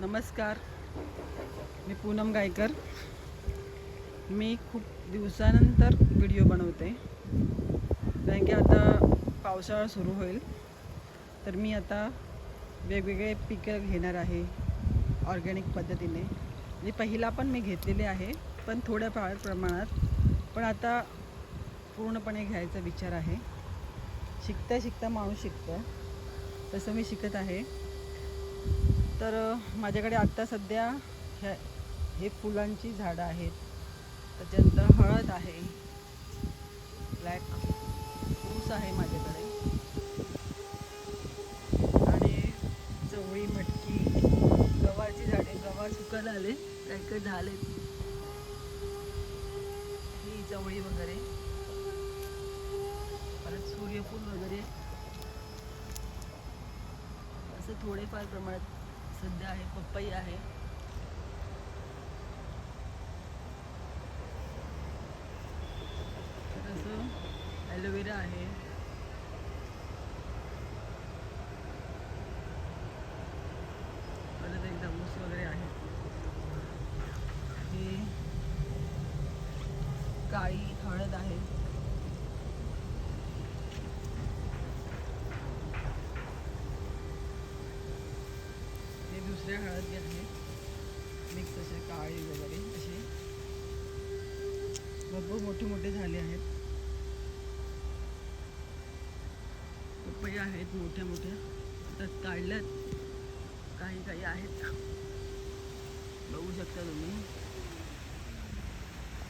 नमस्कार, मी पूनम गायकर. मी खूप दिवसानंतर व्हिडिओ बनवते कारण की आता पावसाळा सुरू होईल. तर मी आता वेगवेगळे पिकं घेणार आहे ऑर्गॅनिक पद्धतीने. म्हणजे पहिला पण मी घेतलेले आहे, पण थोड्या प्रमाणात. पण आता पूर्णपणे घ्यायचा विचार आहे. शिकता शिकता माणूस शिकतं, तसं मी शिकत आहे. तर माझ्याकडे आत्ता सध्या हे फुलांची झाडं आहेत. त्याच्यानंतर हळद आहे, ब्लॅक ऊस आहे माझ्याकडे, आणि चवळी, मटकी, गव्हाची झाडे. गव्हा सुकायला आले, काही काही झाले. ही चवळी वगैरे, परत सूर्यफूल वगैरे, असं थोडेफार प्रमाणात सध्या आहे. पपई आहे, तसं ॲलोवेरा आहे, परत एकदा ऊस वगैरे आहे. ही काळी हळद आहे, हे दुसऱ्या हळद आहे, मिक्स असे काळी वगैरे असे भरपूर मोठे मोठे झाले आहेत. पपई आहेत मोठ्या मोठ्या, त्यात काढल्यात, काही काही आहेत, बघू शकता तुम्ही.